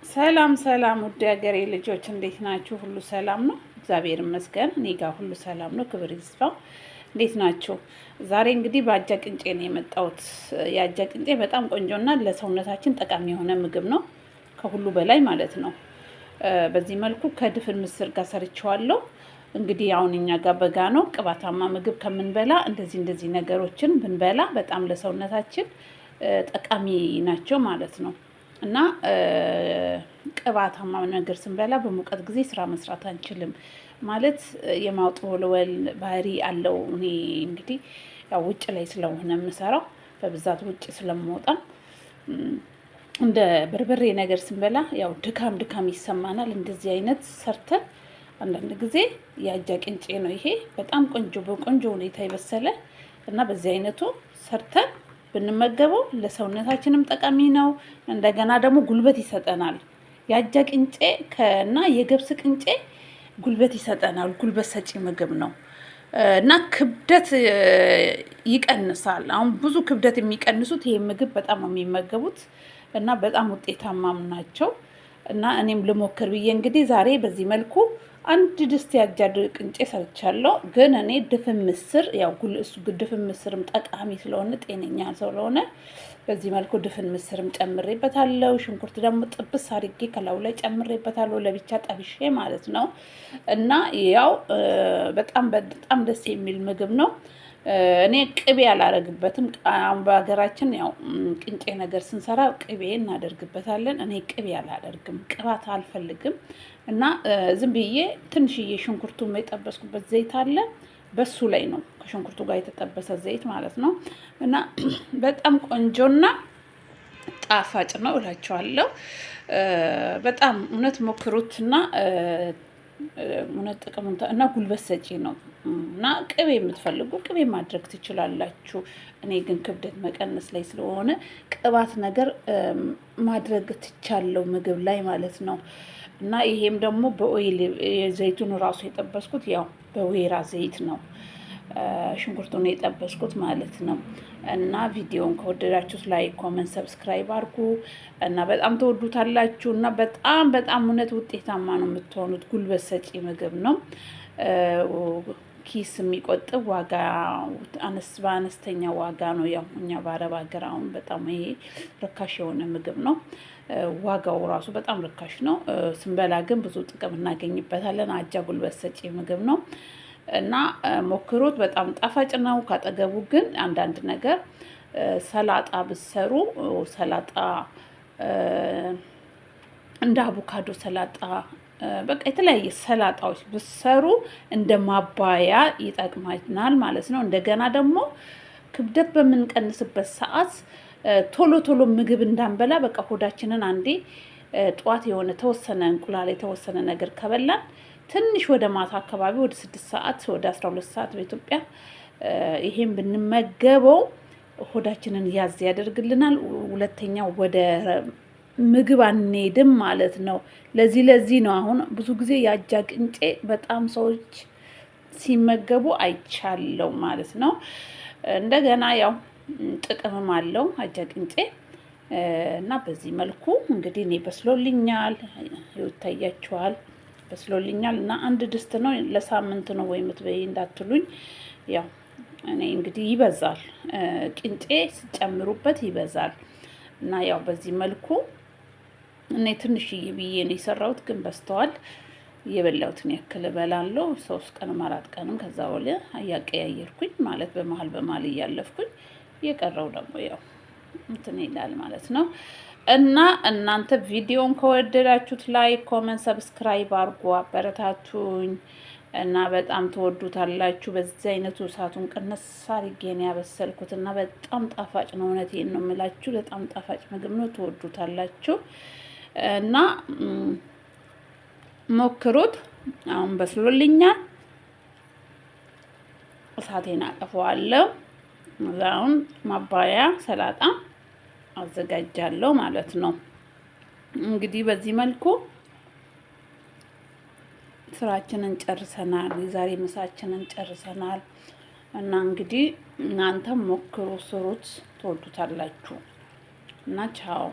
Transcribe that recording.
ሰላም ሰላም ውድ ሀገሬ ልጆች እንዴት ናችሁ? ሁሉ ሰላም ነው? እግዚአብሔር ይመስገን እኔ ጋር ሁሉ ሰላም ነው። ክብር ይስፋ። እንዴት ናችሁ? ዛሬ እንግዲህ በአጃ ቅንጬ ነው የመጣሁት። የአጃ ቅንጬ በጣም ቆንጆና ለሰውነታችን ጠቃሚ የሆነ ምግብ ነው፣ ከሁሉ በላይ ማለት ነው። በዚህ መልኩ ከድፍን ምስር ጋር ሰርቼዋለሁ። እንግዲህ አሁን እኛ ጋር በጋ ነው። ቅባታማ ምግብ ከምንበላ እንደዚህ ነገሮችን ብንበላ በጣም ለሰውነታችን ጠቃሚ ናቸው ማለት ነው። እና ቅባታማ ነገር ስንበላ በሙቀት ጊዜ ስራ መስራት አንችልም ማለት የማውጠወልወል ባህሪ አለው። እኔ እንግዲህ ያው ውጭ ላይ ስለሆነ የምሰራው በብዛት ውጭ ስለምወጣ እንደ በርበሬ ነገር ስንበላ ያው ድካም ይሰማናል። እንደዚህ አይነት ሰርተን አንዳንድ ጊዜ የአጃ ቅንጬ ነው ይሄ በጣም በቆንጆ ሁኔታ የበሰለ እና በዚህ አይነቱ ሰርተን ብንመገበው ለሰውነታችንም ጠቃሚ ነው። እንደገና ደግሞ ጉልበት ይሰጠናል። የአጃ ቅንጬ እና የገብስ ቅንጬ ጉልበት ይሰጠናል። ጉልበት ሰጪ ምግብ ነው እና ክብደት ይቀንሳል። አሁን ብዙ ክብደት የሚቀንሱት ይሄ ምግብ በጣም የሚመገቡት እና በጣም ውጤታማም ናቸው። እና እኔም ልሞክር ብዬ እንግዲህ ዛሬ በዚህ መልኩ አንድ ድስት የአጃ ቅንጬ ሰርቻለሁ። ግን እኔ ድፍን ምስር ያው ድፍን ምስርም ጠቃሚ ስለሆነ ጤነኛ ስለሆነ በዚህ መልኩ ድፍን ምስርም ጨምሬበታለሁ። ሽንኩርት ደግሞ ጥብስ አድርጌ ከላዩ ላይ ጨምሬበታለሁ፣ ለብቻ ጠብሼ ማለት ነው። እና ያው በጣም ደስ የሚል ምግብ ነው። እኔ ቅቤ አላረግበትም። በሀገራችን ያው ቅንጬ ነገር ስንሰራ ቅቤ እናደርግበታለን። እኔ ቅቤ አላደርግም፣ ቅባት አልፈልግም። እና ዝም ብዬ ትንሽዬ ሽንኩርቱን የጠበስኩበት ዘይት አለ፣ በሱ ላይ ነው ከሽንኩርቱ ጋር የተጠበሰ ዘይት ማለት ነው። እና በጣም ቆንጆና ጣፋጭ ነው እላቸዋለሁ። በጣም እውነት ሞክሩትና እውነት ጥቅም እና ጉልበት ሰጪ ነው። እና ቅቤ የምትፈልጉ ቅቤ ማድረግ ትችላላችሁ። እኔ ግን ክብደት መቀነስ ላይ ስለሆነ ቅባት ነገር ማድረግ ትቻለው ምግብ ላይ ማለት ነው። እና ይሄም ደግሞ በኦይል ዘይቱን ራሱ የጠበስኩት ያው በወይራ ዘይት ነው ሽንኩርቱን የጠበስኩት ማለት ነው። እና ቪዲዮውን ከወደዳችሁት ላይክ፣ ኮሜንት፣ ሰብስክራይብ አድርጉ እና በጣም ተወዱታላችሁ። እና በጣም እውነት ውጤታማ ነው የምትሆኑት። ጉልበት ሰጪ ምግብ ነው። ኪስ የሚቆጥብ ዋጋ በአነስተኛ ዋጋ ነው። ያው እኛ በአረብ ሀገር አሁን በጣም ይሄ ርካሽ የሆነ ምግብ ነው። ዋጋው ራሱ በጣም ርካሽ ነው። ስንበላ ግን ብዙ ጥቅም እናገኝበታለን። አጃ ጉልበት ሰጪ ምግብ ነው እና ሞክሩት። በጣም ጣፋጭ ነው። ካጠገቡ ግን አንዳንድ ነገር ሰላጣ ብሰሩ ሰላጣ እንደ አቮካዶ ሰላጣ በቃ የተለያየ ሰላጣዎች ብሰሩ እንደ ማባያ ይጠቅማናል ማለት ነው። እንደገና ደግሞ ክብደት በምንቀንስበት ሰዓት ቶሎ ምግብ እንዳንበላ በቃ ሆዳችንን አንዴ ጠዋት የሆነ ተወሰነ እንቁላል የተወሰነ ነገር ከበላን ትንሽ ወደ ማታ አካባቢ ወደ 6 ሰዓት ወደ 12 ሰዓት በኢትዮጵያ ይሄን ብንመገበው ሆዳችንን ያዝ ያደርግልናል። ሁለተኛው ወደ ምግብ አንሄድም ማለት ነው። ለዚህ ነው አሁን ብዙ ጊዜ የአጃ ቅንጬ በጣም ሰዎች ሲመገቡ አይቻለው ማለት ነው። እንደገና ያው ጥቅምም አለው አጃ ቅንጬ እና በዚህ መልኩ እንግዲህ እኔ በስሎልኛል፣ ይታያችኋል፣ በስሎልኛል። እና አንድ ድስት ነው ለሳምንት ነው ወይ የምትበይ እንዳትሉኝ። ያው እኔ እንግዲህ ይበዛል፣ ቅንጬ ሲጨምሩበት ይበዛል። እና ያው በዚህ መልኩ እኔ ትንሽዬ ብዬ ነው የሰራሁት፣ ግን በስተዋል የበላሁትን ያክል እበላለሁ። 3 ቀንም 4 ቀንም ከዛ ወዲያ እያቀያየርኩኝ ማለት በመሀል እያለፍኩኝ የቀረው ደግሞ ያው እንትን ይላል ማለት ነው። እና እናንተ ቪዲዮን ከወደዳችሁት ላይክ፣ ኮሜንት፣ ሰብስክራይብ አድርጉ፣ አበረታቱኝ እና በጣም ተወዱታላችሁ። በዚህ አይነቱ እሳቱን ቀነስ አድርጌ ነው ያበሰልኩት እና በጣም ጣፋጭ ነው። እውነቴን ነው የምላችሁ፣ በጣም ጣፋጭ ምግብ ነው። ተወዱታላችሁ እና ሞክሩት። አሁን በስሎልኛል። እሳቴን አጠፋዋለሁ። አሁን ማባያ ሰላጣ አዘጋጃለሁ ማለት ነው። እንግዲህ በዚህ መልኩ ስራችንን ጨርሰናል። የዛሬ ምሳችንን ጨርሰናል። እና እንግዲህ እናንተም ሞክሩ፣ ስሩት፣ ትወዱታላችሁ። እና ቻው።